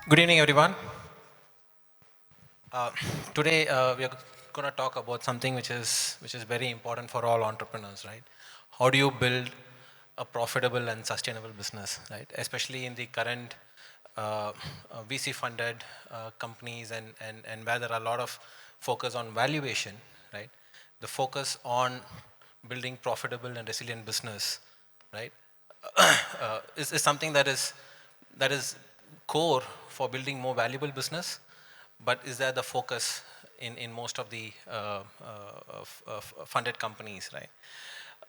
Good evening, everyone. Uh, Today we are going to talk about something which is very important for all entrepreneurs, right? How do you build a profitable and sustainable business, right? Especially in the current VC-funded companies and where there are a lot of focus on valuation, right? The focus on building profitable and resilient business, right? Is something that is core for building more valuable business, but is that the focus in most of the funded companies, right?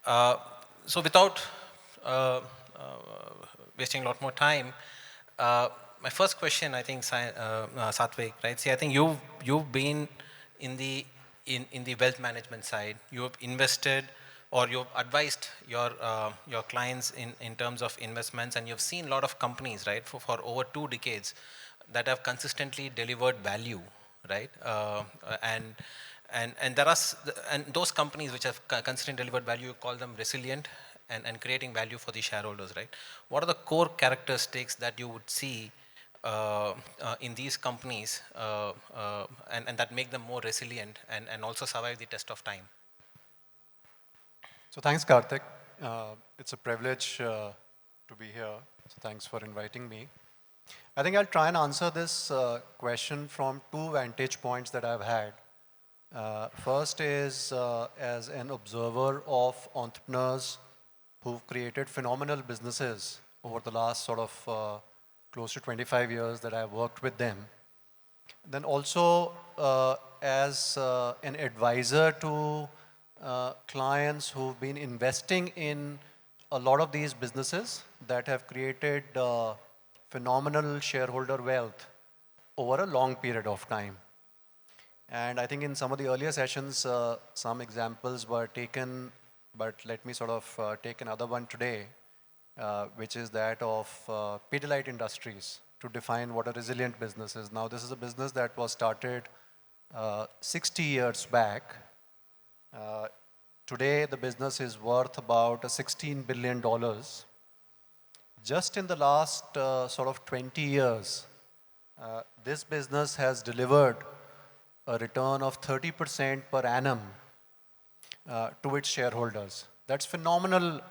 Uh, so without uh, wasting a lot more time, uh, my first question, I think, Satvik, right? See, I think you've been in the wealth management side. You've invested or you've advised your clients in terms of investments, and you've seen a lot of companies, right, for over 2 decades that have consistently delivered value, right? And there are and those companies which have consistently delivered value, you call them resilient and creating value for the shareholders, right? What are the core characteristics that you would see in these companies and that make them more resilient and also survive the test of time? So thanks, Karthik. It's a privilege to be here. So thanks for inviting me. I think I'll try and answer this question from two vantage points that I've had. First is as an observer of entrepreneurs who've created phenomenal businesses over the last sort of close to 25 years that I've worked with them. Then also as an advisor to clients who've been investing in a lot of these businesses that have created phenomenal shareholder wealth over a long period of time. And I think in some of the earlier sessions, some examples were taken, but let me sort of take another one today, which is that of Pidilite Industries, to define what a resilient business is. Now, this is a business that was started 60 years back. Today, the business is worth about $16 billion. Just in the last sort of 20 years, this business has delivered a return of 30% per annum to its shareholders. That's phenomenal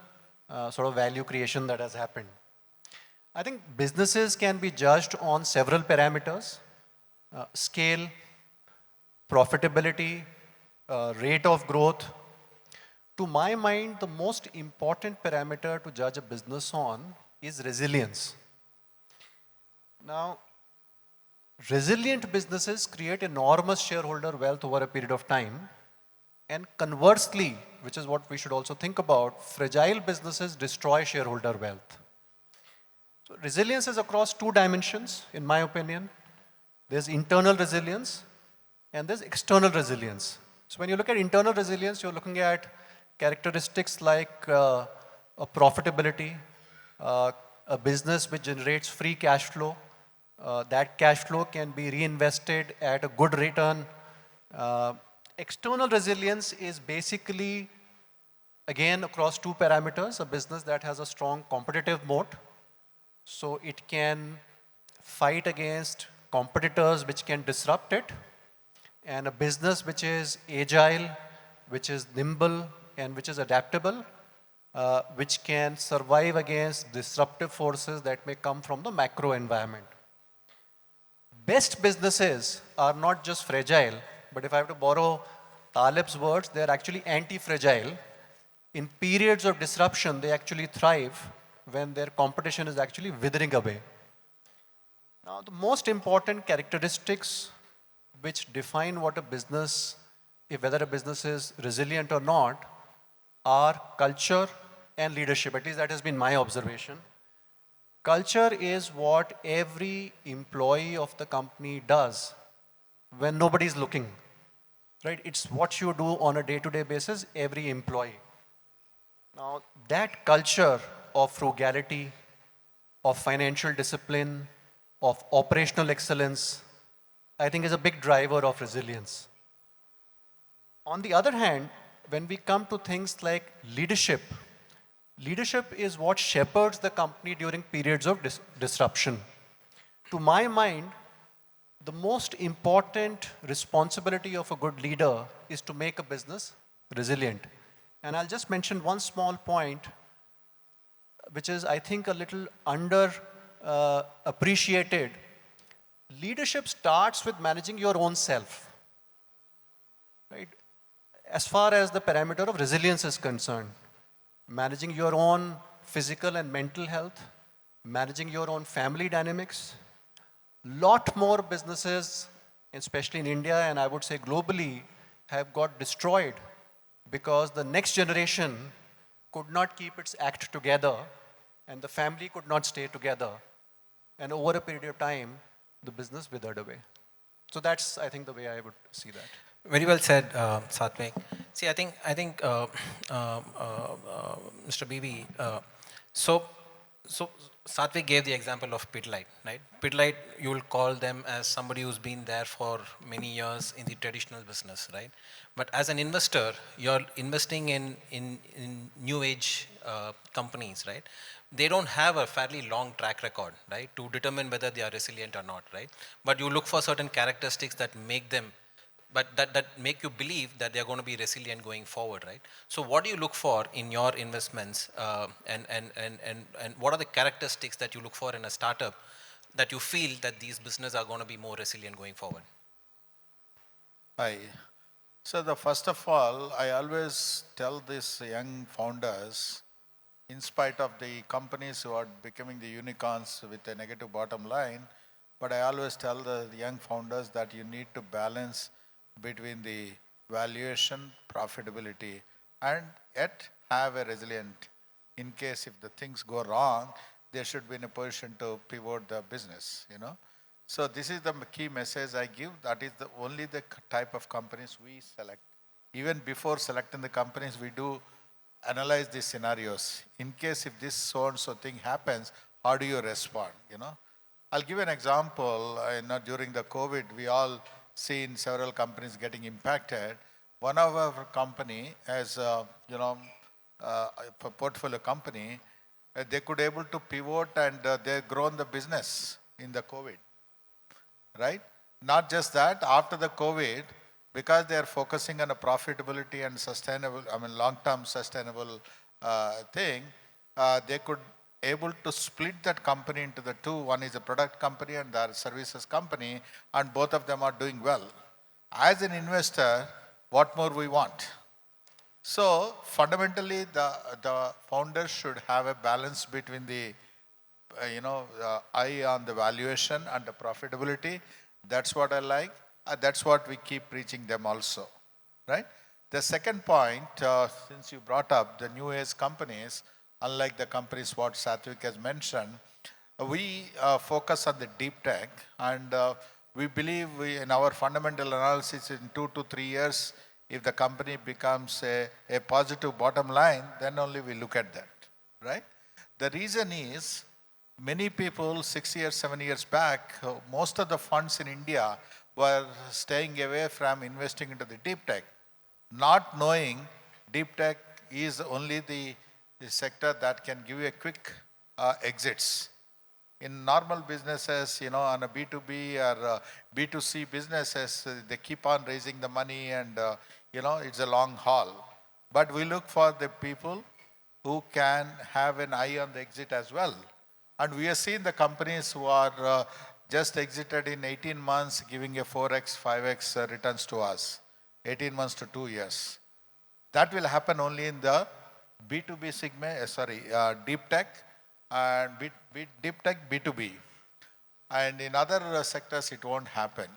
sort of value creation that has happened. I think businesses can be judged on several parameters: scale, profitability, rate of growth. To my mind, the most important parameter to judge a business on is resilience. Now, resilient businesses create enormous shareholder wealth over a period of time. And conversely, which is what we should also think about, fragile businesses destroy shareholder wealth. So resilience is across two dimensions, in my opinion. There's internal resilience and there's external resilience. So when you look at internal resilience, you're looking at characteristics like a profitability, a business which generates free cash flow. That cash flow can be reinvested at a good return. External resilience is basically, again, across two parameters: a business that has a strong competitive moat, so it can fight against competitors which can disrupt it, and a business which is agile, which is nimble, and which is adaptable, which can survive against disruptive forces that may come from the macro environment. Best businesses are not just fragile, but if I have to borrow Taleb's words, they're actually anti-fragile. In periods of disruption, they actually thrive when their competition is actually withering away. Now, the most important characteristics which define what a business, if whether a business is resilient or not, are culture and leadership. At least that has been my observation. Culture is what every employee of the company does when nobody is looking, right? It's what you do on a day-to-day basis, every employee. Now, that culture of frugality, of financial discipline, of operational excellence, I think is a big driver of resilience. On the other hand, when we come to things like leadership, leadership is what shepherds the company during periods of disruption. To my mind, the most important responsibility of a good leader is to make a business resilient. And I'll just mention one small point, which is, I think, a little under appreciated. Leadership starts with managing your own self, right? As far as the parameter of resilience is concerned, managing your own physical and mental health, managing your own family dynamics. Lot more businesses, especially in India and I would say globally, have got destroyed because the next generation could not keep its act together and the family could not stay together. And over a period of time, the business withered away. So that's, I think, the way I would see that. Very well said, Satvik. See, I think Mr. BB. So Satvik gave the example of Pidilite, right? Pidilite, you will call them as somebody who's been there for many years in the traditional business, right? But as an investor, you're investing in new age companies, right? They don't have a fairly long track record, right, to determine whether they are resilient or not, right? But you look for certain characteristics that make them, but that make you believe that they're going to be resilient going forward, right? So what do you look for in your investments, and what are the characteristics that you look for in a startup that you feel that these businesses are going to be more resilient going forward? Hi. So the first of all, I always tell these young founders, in spite of the companies who are becoming the unicorns with a negative bottom line, but I always tell the young founders that you need to balance between the valuation, profitability, and yet have a resilient. In case if the things go wrong, they should be in a position to pivot the business, you know. So this is the key message I give. That is the only the type of companies we select. Even before selecting the companies, we do analyze these scenarios. In case if this so and so thing happens, how do you respond, you know? I'll give an example. During the COVID, we all seen several companies getting impacted. One of our company, as a portfolio company, they could able to pivot and they grown the business in the COVID, right? Not just that, after the COVID, because they are focusing on a profitability and sustainable, long-term sustainable thing, they could able to split that company into the two. One is a product company and the other services company, and both of them are doing well. As an investor, what more we want? So fundamentally, the founders should have a balance between the eye on the valuation and the profitability. That's what I like. That's what we keep preaching them also, right? The second point, since you brought up the new age companies, unlike the companies what Satvik has mentioned, we focus on the deep tech, and we believe in our fundamental analysis in 2 to 3 years, if the company becomes a positive bottom line, then only we look at that, right? The reason is, many people 6 years, 7 years back, most of the funds in India were staying away from investing into the deep tech, not knowing deep tech is only the sector that can give you a quick exits. In normal businesses, on a B2B or B2C businesses, they keep on raising the money and, it's a long haul. But we look for the people who can have an eye on the exit as well. And we have seen the companies who are just exited in 18 months, giving a 4x, 5x returns to us, 18 months to 2 years. That will happen only in the B2B segment, deep tech, and deep tech B2B. And in other sectors, it won't happen,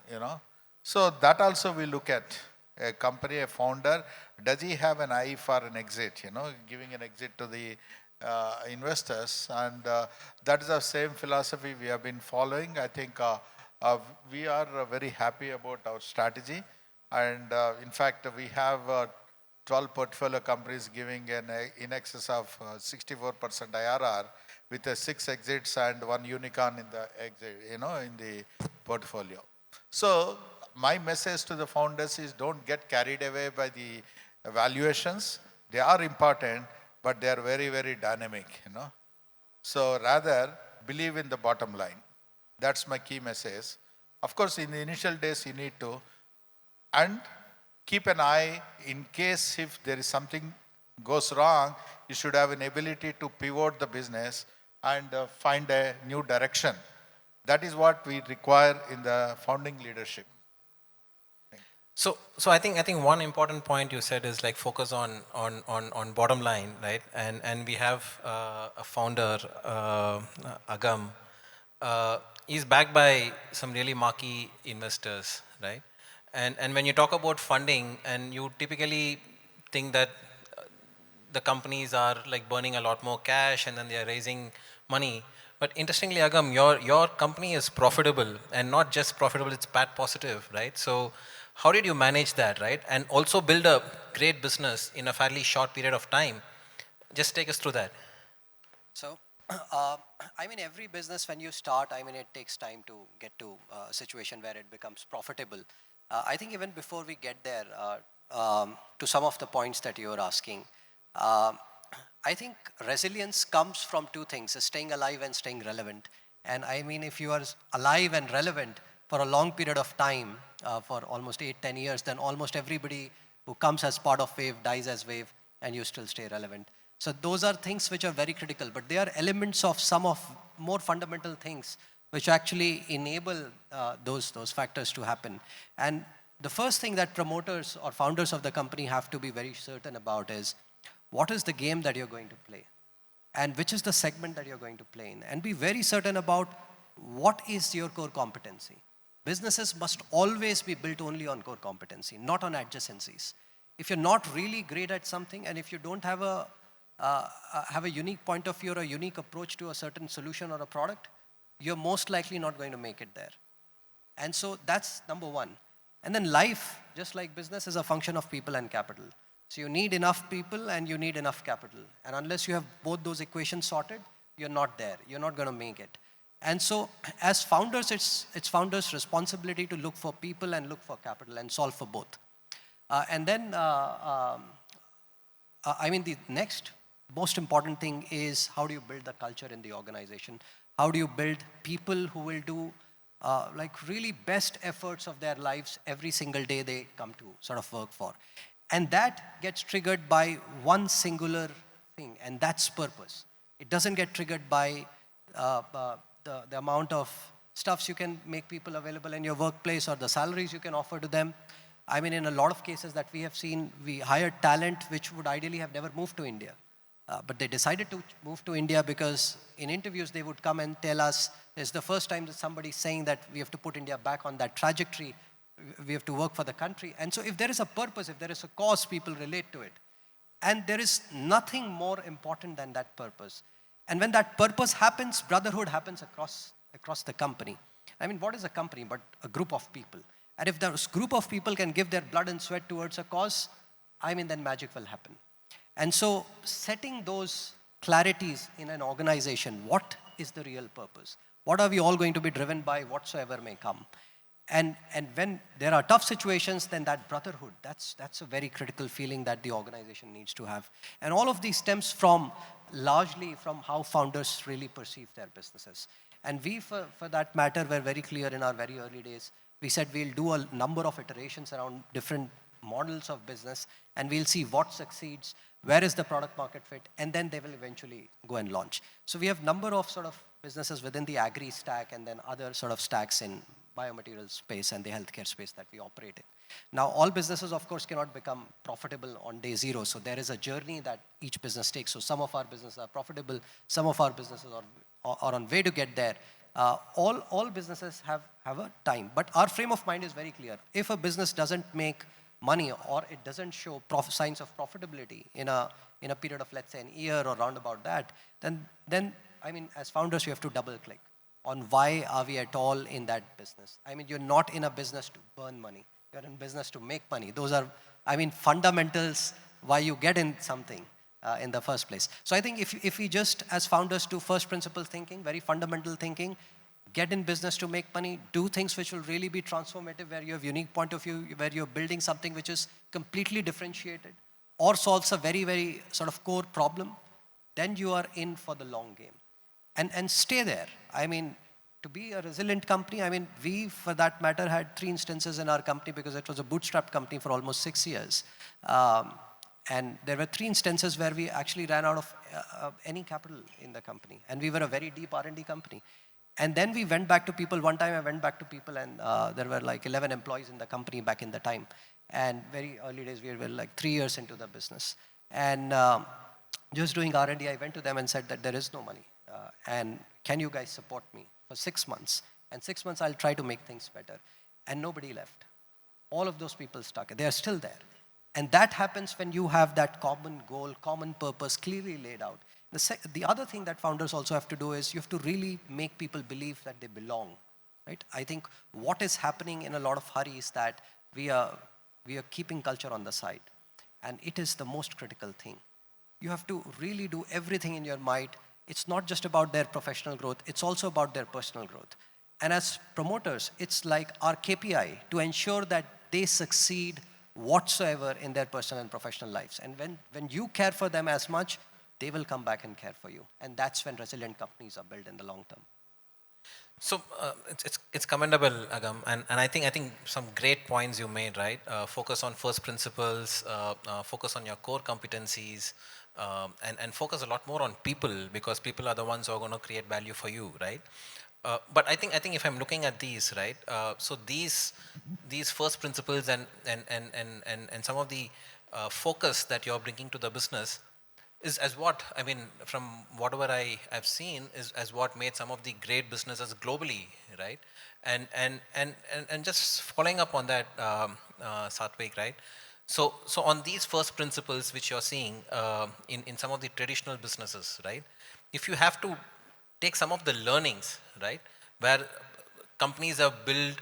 So that also we look at. A company, a founder, does he have an eye for an exit, giving an exit to the investors? And that is the same philosophy we have been following. I think we are very happy about our strategy. And in fact, we have 12 portfolio companies giving in excess of 64% IRR with 6 exits and 1 unicorn in the exit, in the portfolio. So my message to the founders is, don't get carried away by the valuations. They are important, but they are very, very dynamic, So rather believe in the bottom line. That's my key message. Of course, in the initial days, you need to, and keep an eye in case if there is something goes wrong, you should have an ability to pivot the business and find a new direction. That is what we require in the founding leadership. So I think one important point you said is like focus on bottom line, right? And we have a founder, Agam. He's backed by some really marquee investors, right? And when you talk about funding, and you typically think that the companies are like burning a lot more cash and then they are raising money. But interestingly, Agam, your company is profitable, and not just profitable, it's PAT positive, right? So how did you manage that, right? And also build a great business in a fairly short period of time. Just take us through that. So, I mean, every business when you start, I mean, it takes time to get to a situation where it becomes profitable. I think even before we get there, to some of the points that you're asking, I think resilience comes from two things: staying alive and staying relevant. And I mean, if you are alive and relevant for a long period of time, for almost 8-10 years, then almost everybody who comes as part of Wave dies as Wave, and you still stay relevant. So those are things which are very critical, but they are elements of some of more fundamental things which actually enable those factors to happen. And the first thing that promoters or founders of the company have to be very certain about is, what is the game that you're going to play? And which is the segment that you're going to play in? And be very certain about what is your core competency. Businesses must always be built only on core competency, not on adjacencies. If you're not really great at something, and if you don't have a unique point of view or a unique approach to a certain solution or a product, you're most likely not going to make it there. And so that's number one. And then life, just like business, is a function of people and capital. So you need enough people and you need enough capital. And unless you have both those equations sorted, you're not there. You're not going to make it. And so as founders, it's founders' responsibility to look for people and look for capital and solve for both. And then, I mean, the next most important thing is, how do you build the culture in the organization? How do you build people who will do like really best efforts of their lives every single day they come to sort of work for? And that gets triggered by one singular thing, and that's purpose. It doesn't get triggered by the amount of stuffs you can make people available in your workplace or the salaries you can offer to them. I mean, in a lot of cases that we have seen, we hired talent which would ideally have never moved to India. But they decided to move to India because in interviews they would come and tell us, it's the first time that somebody's saying that we have to put India back on that trajectory. We have to work for the country. And so if there is a purpose, if there is a cause, people relate to it. And there is nothing more important than that purpose. And when that purpose happens, brotherhood happens across the company. I mean, what is a company but a group of people? And if this group of people can give their blood and sweat towards a cause, I mean, then magic will happen. And so setting those clarities in an organization, what is the real purpose? What are we all going to be driven by, whatsoever may come? And when there are tough situations, then that brotherhood, that's a very critical feeling that the organization needs to have. And all of these stems from, largely from how founders really perceive their businesses. And we, for that matter, were very clear in our very early days. We said we'll do a number of iterations around different models of business, and we'll see what succeeds, where is the product market fit, and then they will eventually go and launch. So we have number of sort of businesses within the agri stack and then other sort of stacks in biomaterial space and the healthcare space that we operate in. Now, all businesses, of course, cannot become profitable on day zero. So there is a journey that each business takes. So some of our businesses are profitable, some of our businesses are on way to get there. All businesses have a time, but our frame of mind is very clear. If a business doesn't make money or it doesn't show signs of profitability in a period of, let's say, an year or round about that, then I mean, as founders, you have to double click on why are we at all in that business. I mean, you're not in a business to burn money. You're in business to make money. Those are, I mean, fundamentals why you get in something in the first place. So I think if we just, as founders, do first principle thinking, very fundamental thinking, get in business to make money, do things which will really be transformative, where you have unique point of view, where you're building something which is completely differentiated or solves a very, very sort of core problem, then you are in for the long game. And stay there. I mean, to be a resilient company, I mean, we, for that matter, had 3 instances in our company because it was a bootstrapped company for almost 6 years. And there were 3 instances where we actually ran out of any capital in the company. And we were a very deep R&D company. And then we went back to people. One time I went back to people and there were like 11 employees in the company back in the time. And very early days, we were like 3 years into the business. And just doing R&D, I went to them and said that there is no money. And can you guys support me for 6 months? And 6 months, I'll try to make things better. And nobody left. All of those people stuck. They are still there. And that happens when you have that common goal, common purpose clearly laid out. The other thing that founders also have to do is you have to really make people believe that they belong. Right? I think what is happening in a lot of hurry is that we are keeping culture on the side. And it is the most critical thing. You have to really do everything in your might. It's not just about their professional growth, it's also about their personal growth. And as promoters, it's like our KPI to ensure that they succeed whatsoever in their personal and professional lives. And when you care for them as much, they will come back and care for you. And that's when resilient companies are built in the long term. So it's commendable, Agam, and I think some great points you made, right? Focus on first principles, focus on your core competencies, and focus a lot more on people, because people are the ones who are going to create value for you, right? But I think if I'm looking at these, right? So these first principles and some of the focus that you're bringing to the business is as what, I mean, from whatever I've seen, is as what made some of the great businesses globally, right? And just following up on that, Satvik, right? So on these first principles which you're seeing in some of the traditional businesses, right? If you have to take some of the learnings, right, where companies have built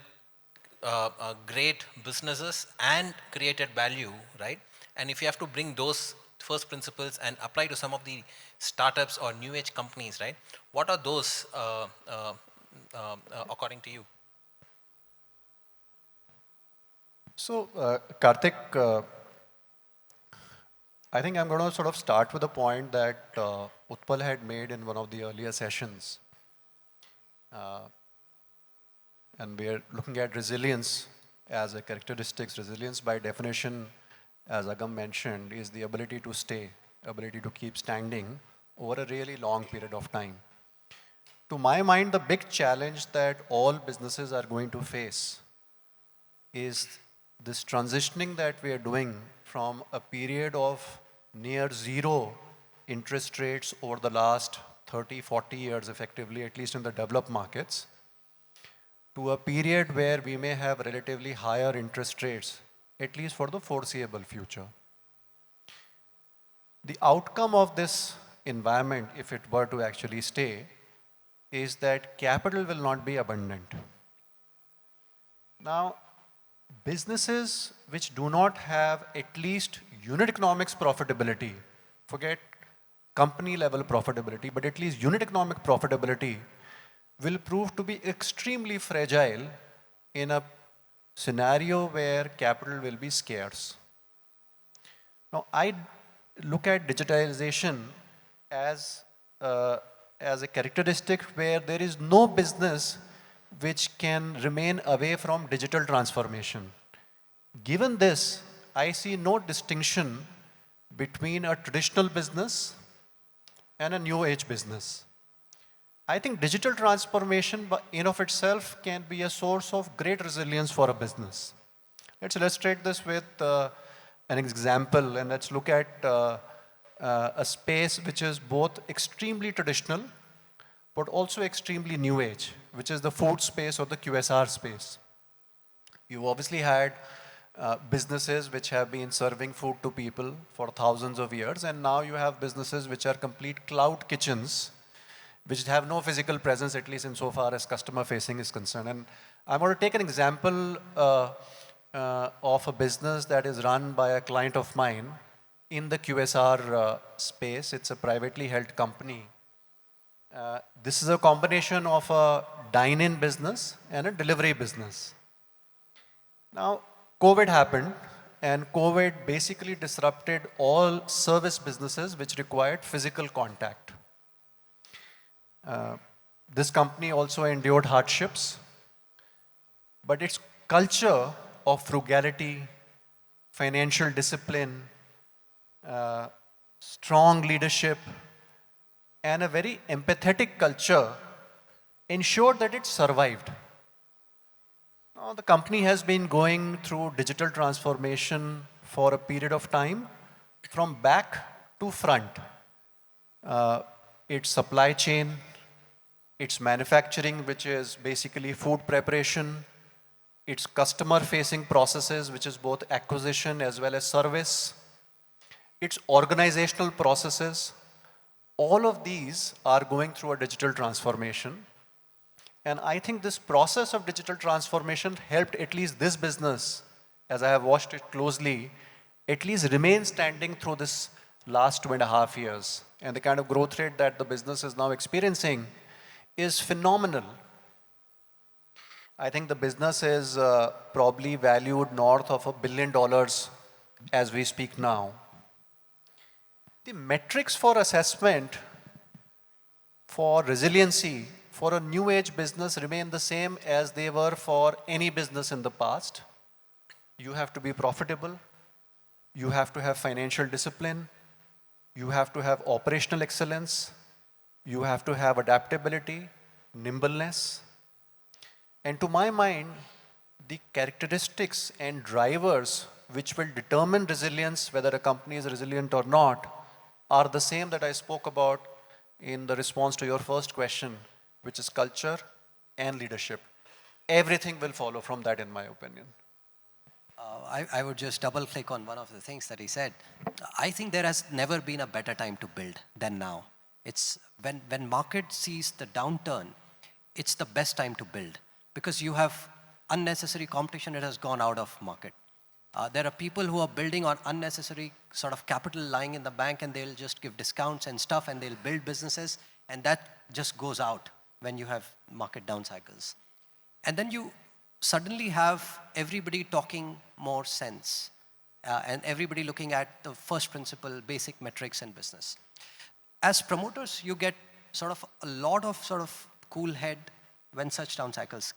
great businesses and created value, right? And if you have to bring those first principles and apply to some of the startups or new age companies, right? What are those according to you? So, Karthik, I think I'm going to sort of start with a point that Utpal had made in one of the earlier sessions. And we are looking at resilience as a characteristics. Resilience by definition, as Agam mentioned, is the ability to stay, ability to keep standing over a really long period of time. To my mind, the big challenge that all businesses are going to face is this transitioning that we are doing from a period of near zero interest rates over the last 30, 40 years effectively, at least in the developed markets, to a period where we may have relatively higher interest rates, at least for the foreseeable future. The outcome of this environment, if it were to actually stay, is that capital will not be abundant. Now, businesses which do not have at least unit economics profitability, forget company level profitability, but at least unit economic profitability, will prove to be extremely fragile in a scenario where capital will be scarce. Now, I look at digitalization as a characteristic where there is no business which can remain away from digital transformation. Given this, I see no distinction between a traditional business and a new age business. I think digital transformation in of itself can be a source of great resilience for a business. Let's illustrate this with an example, and let's look at a space which is both extremely traditional but also extremely new age, which is the food space or the QSR space. You've obviously had businesses which have been serving food to people for thousands of years, and now you have businesses which are complete cloud kitchens, which have no physical presence, at least insofar as customer facing is concerned. And I'm going to take an example of a business that is run by a client of mine in the QSR space. It's a privately held company. This is a combination of a dine-in business and a delivery business. Now, COVID happened, and COVID basically disrupted all service businesses which required physical contact. This company also endured hardships, but its culture of frugality, financial discipline, strong leadership, and a very empathetic culture ensured that it survived. Now, the company has been going through digital transformation for a period of time, from back to front. Its supply chain, its manufacturing, which is basically food preparation, its customer-facing processes, which is both acquisition as well as service, its organizational processes, all of these are going through a digital transformation. And I think this process of digital transformation helped at least this business, as I have watched it closely, at least remain standing through this last 2.5 years. And the kind of growth rate that the business is now experiencing is phenomenal. I think the business is probably valued north of $1 billion as we speak now. The metrics for assessment for resiliency for a new age business remain the same as they were for any business in the past. You have to be profitable. You have to have financial discipline. You have to have operational excellence. You have to have adaptability, nimbleness. And to my mind, the characteristics and drivers which will determine resilience, whether a company is resilient or not, are the same that I spoke about in the response to your first question, which is culture and leadership. Everything will follow from that, in my opinion. I would just double click on one of the things that he said. I think there has never been a better time to build than now. It's when market sees the downturn, it's the best time to build because you have unnecessary competition that has gone out of market. There are people who are building on unnecessary sort of capital lying in the bank and they'll just give discounts and stuff and they'll build businesses and that just goes out when you have market down cycles. And then you suddenly have everybody talking more sense and everybody looking at the first principle, basic metrics in business. As promoters, you get sort of a lot of sort of cool head when such down cycles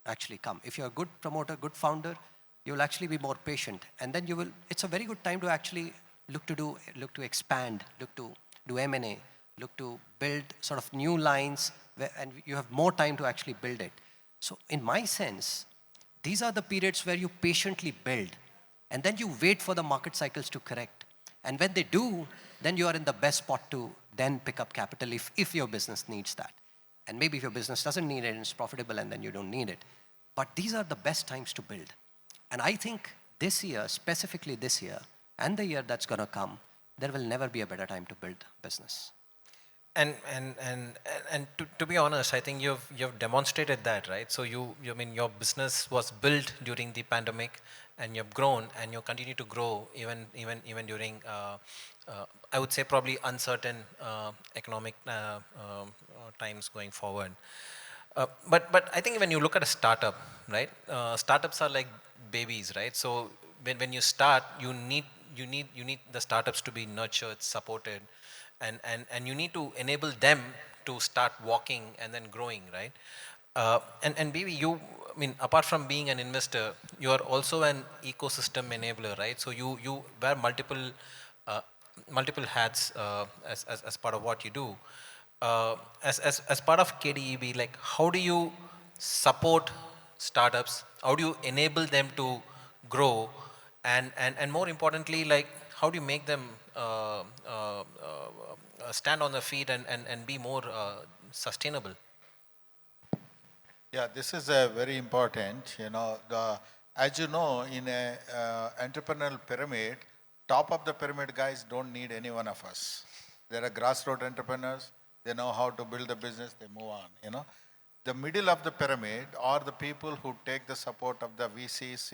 actually come. If you're a good promoter, good founder, you'll actually be more patient. And then it's a very good time to actually look to expand, look to do M&A, look to build sort of new lines, and you have more time to actually build it. So in my sense, these are the periods where you patiently build, and then you wait for the market cycles to correct. And when they do, then you are in the best spot to then pick up capital if your business needs that. And maybe if your business doesn't need it and it's profitable and then you don't need it. But these are the best times to build. And I think this year, specifically this year, and the year that's going to come, there will never be a better time to build business. And to be honest, I think you've demonstrated that, right? So I mean your business was built during the pandemic, and you've grown, and you continue to grow even during I would say probably uncertain economic times going forward. But I think when you look at a startup, right? Startups are like babies, right? So when you start, you need the startups to be nurtured, supported, and you need to enable them to start walking and then growing, right? And BV, I mean, apart from being an investor, you are also an ecosystem enabler, right? So you wear multiple hats as part of what you do. As part of KDEB, like how do you support startups? How do you enable them to grow? And more importantly, like how do you make them stand on their feet and be more sustainable? Yeah, this is a very important, as you know, in a entrepreneurial pyramid, top of the pyramid guys don't need any one of us. There are grassroots entrepreneurs, they know how to build a business, they move on, The middle of the pyramid are the people who take the support of the VCs,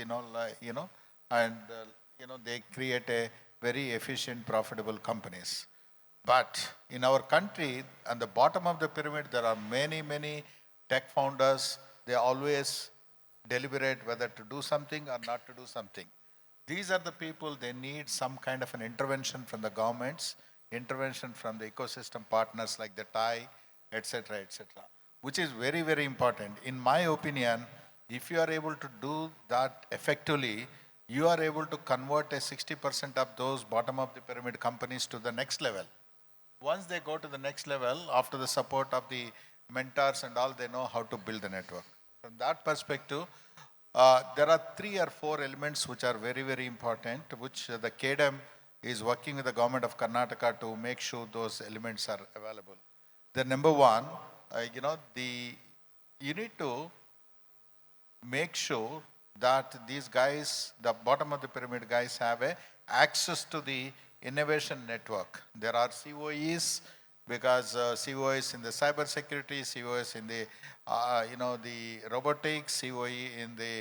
and, they create a very efficient, profitable companies. But in our country, at the bottom of the pyramid, there are many, many tech founders. They always deliberate whether to do something or not to do something. These are the people, they need some kind of an intervention from the governments, intervention from the ecosystem partners like the TIE, etc., etc. which is very, very important. In my opinion, if you are able to do that effectively, you are able to convert a 60% of those bottom of the pyramid companies to the next level. Once they go to the next level, after the support of the mentors and all, they know how to build the network. From that perspective, there are 3 or 4 elements which are very, very important, which the KDM is working with the government of Karnataka to make sure those elements are available. The number one, you need to make sure that these guys, the bottom of the pyramid guys, have access to the innovation network. There are COEs because COEs in the cyber security, COEs in the the robotics, COE in the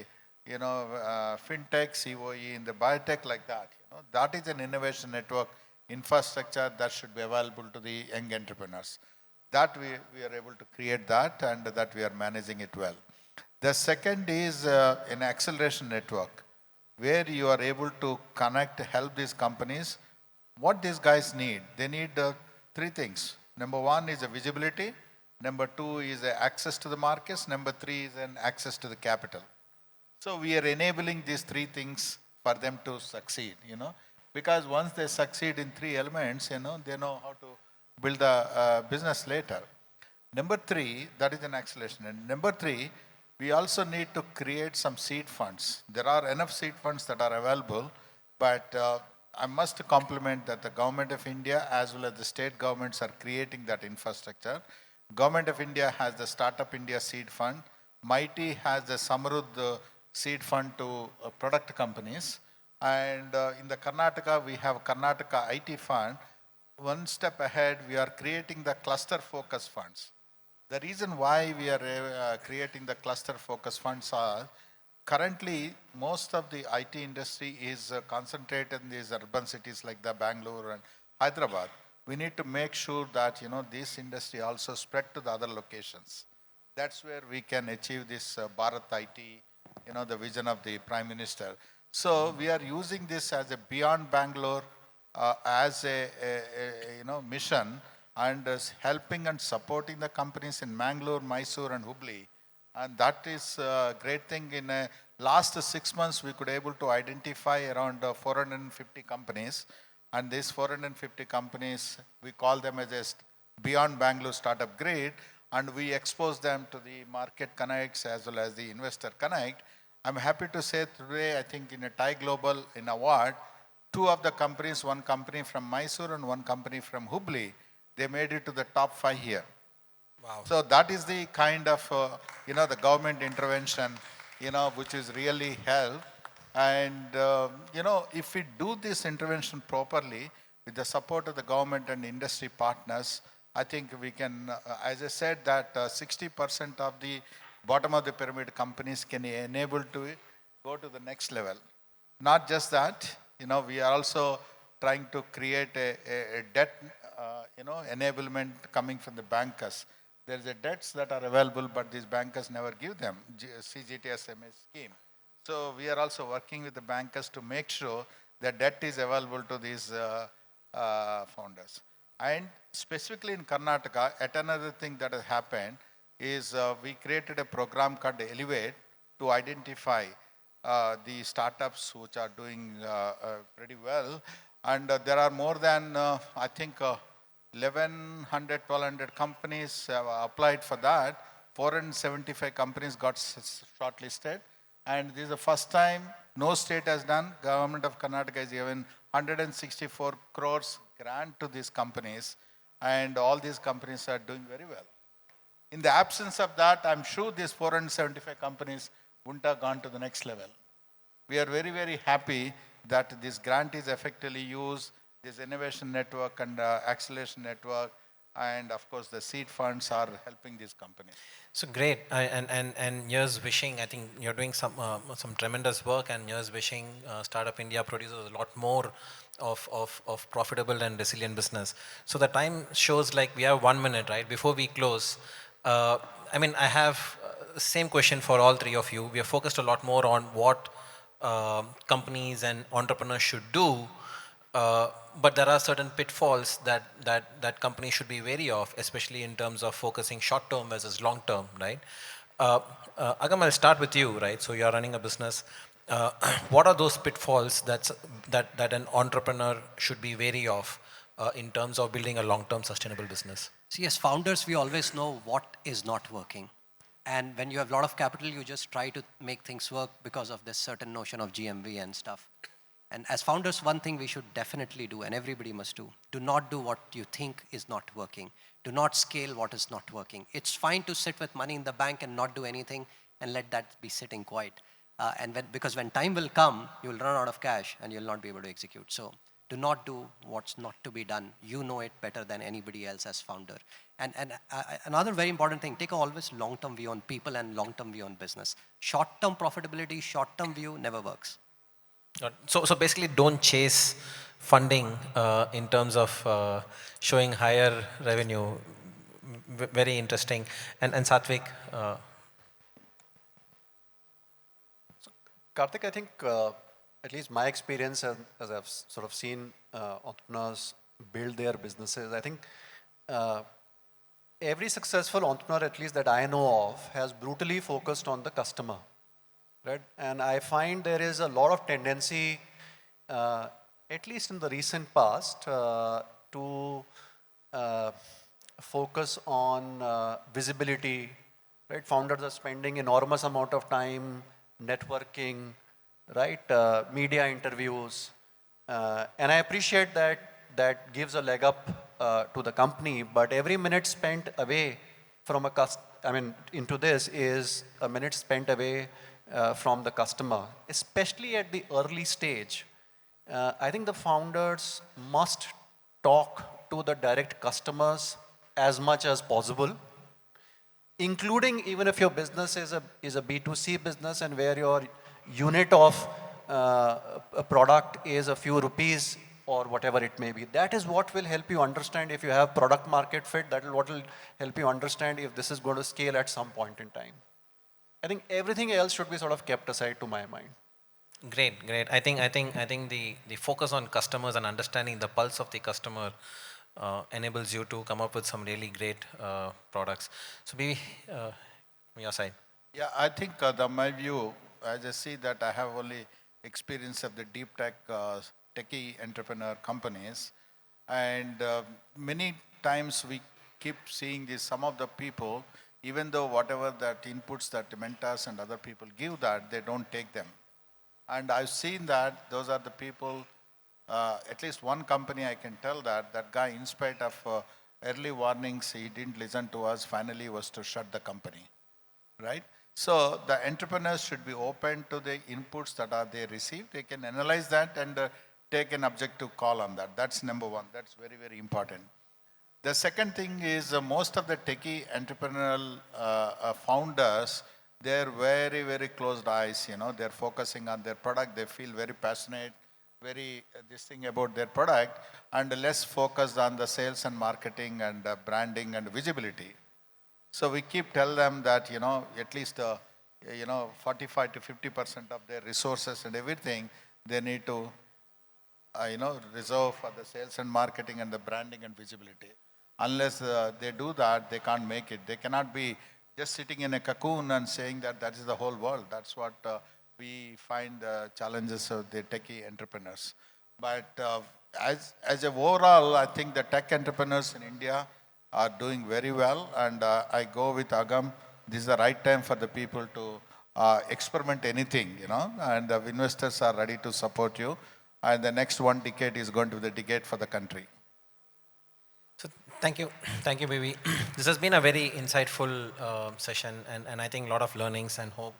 fintech, COE in the biotech, like that. That is an innovation network infrastructure that should be available to the young entrepreneurs. That we are able to create that, and that we are managing it well. The second is an acceleration network where you are able to connect, help these companies. What these guys need, they need 3 things. Number 1 is a visibility. Number 2 is access to the markets. Number 3 is an access to the capital. So we are enabling these 3 things for them to succeed, because once they succeed in 3 elements, they know how to build the business later. Number 3, that is an acceleration. And number 3, we also need to create some seed funds. There are enough seed funds that are available, but I must compliment that the Government of India as well as the state governments are creating that infrastructure. Government of India has the Startup India Seed Fund. MITI has the Samruddh Seed Fund to product companies. And in the Karnataka, we have Karnataka IT Fund. One step ahead, we are creating the cluster focus funds. The reason why we are creating the cluster focus funds are, currently most of the IT industry is concentrated in these urban cities like the Bangalore and Hyderabad. We need to make sure that this industry also spread to the other locations. That's where we can achieve this Bharat IT, the vision of the Prime Minister. So we are using this as a beyond Bangalore as a mission, and helping and supporting the companies in Mangalore, Mysore and Hubli. And that is a great thing. In last 6 months, we could able to identify around 450 companies. And these 450 companies, we call them as a Beyond Bangalore Startup Grid, and we expose them to the Market Connects as well as the Investor Connect. I'm happy to say today, I think in a TiE Global in award, 2 of the companies, one company from Mysore and one company from Hubli, they made it to the top 5 here. Wow. So that is the kind of, the government intervention, which is really help. And, if we do this intervention properly with the support of the government and industry partners, I think we can, as I said, that 60% of the bottom of the pyramid companies can enable to go to the next level. Not just that, we are also trying to create a debt, enablement coming from the bankers. There is a debts that are available, but these bankers never give them, CGTSMA scheme. So we are also working with the bankers to make sure that debt is available to these founders. And specifically in Karnataka, yet another thing that has happened is we created a program called Elevate to identify the startups which are doing pretty well. And there are more than, I think, 1,100, 1,200 companies have applied for that. 475 companies got shortlisted. And this is the first time no state has done. Government of Karnataka has given 164 crores grant to these companies. And all these companies are doing very well. In the absence of that, I'm sure these 475 companies wouldn't have gone to the next level. We are very, very happy that this grant is effectively used, this innovation network and acceleration network, and of course the seed funds are helping these companies. So great, and here's wishing. I think you're doing some tremendous work, and here's wishing Startup India produces a lot more of profitable and resilient business. So the time shows like we have 1 minute, right? Before we close, I have same question for all 3 of you. We are focused a lot more on what companies and entrepreneurs should do. But there are certain pitfalls that companies should be wary of, especially in terms of focusing short term versus long term, right? Agam, I'll start with you, right? So you're running a business. What are those pitfalls that an entrepreneur should be wary of in terms of building a long-term sustainable business? See, as founders, we always know what is not working. And when you have a lot of capital, you just try to make things work because of this certain notion of GMV and stuff. And as founders, one thing we should definitely do, and everybody must do not do what you think is not working. Do not scale what is not working. It's fine to sit with money in the bank and not do anything and let that be sitting quiet. Because when time will come, you will run out of cash and you'll not be able to execute. So do not do what's not to be done. You know it better than anybody else as founder. And another very important thing, take always long-term view on people and long-term view on business. Short-term profitability, short-term view never works. So basically, don't chase funding in terms of showing higher revenue. Very interesting. And Satvik. Karthik, I think at least my experience as I've sort of seen entrepreneurs build their businesses, I think every successful entrepreneur, at least that I know of, has brutally focused on the customer, right? And I find there is a lot of tendency, at least in the recent past, to focus on visibility, right? Founders are spending enormous amount of time networking, right? Media interviews. And I appreciate that gives a leg up to the company, but every minute spent away from into this is a minute spent away from the customer, especially at the early stage. I think the founders must talk to the direct customers as much as possible, including even if your business is a B2C business and where your unit of a product is a few rupees or whatever it may be. That is what will help you understand if you have product market fit. That is what will help you understand if this is going to scale at some point in time. I think everything else should be sort of kept aside, to my mind. Great. I think the focus on customers and understanding the pulse of the customer enables you to come up with some really great products. So maybe from your side. Yeah, I think my view, I just see that I have only experience of the deep tech, techie entrepreneur companies. And many times we keep seeing this, some of the people, even though whatever that inputs that the mentors and other people give that, they don't take them. And I've seen that those are the people, at least one company I can tell that guy, in spite of early warnings, he didn't listen to us, finally was to shut the company, right? So the entrepreneurs should be open to the inputs that are they received. They can analyze that and take an objective call on that. That's number one. That's very, very important. The second thing is most of the techie entrepreneurial founders, they're very, very closed eyes, they're focusing on their product. They feel very passionate, very this thing about their product, and less focused on the sales and marketing and branding and visibility. So we keep tell them that, at least, 45 to 50% of their resources and everything, they need to, reserve for the sales and marketing and the branding and visibility. Unless they do that, they can't make it. They cannot be just sitting in a cocoon and saying that that is the whole world. That's what we find the challenges of the techie entrepreneurs. But as a overall, I think the tech entrepreneurs in India are doing very well. And I go with Agam. This is the right time for the people to experiment anything, and the investors are ready to support you. And the next 1 decade is going to be the decade for the country. So thank you, Bibi. This has been a very insightful session, and I think a lot of learnings, and hope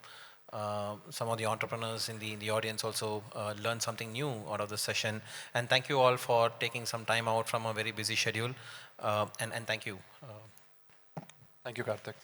some of the entrepreneurs in the audience also learn something new out of this session. And thank you all for taking some time out from a very busy schedule. And thank you. Thank you, Karthik.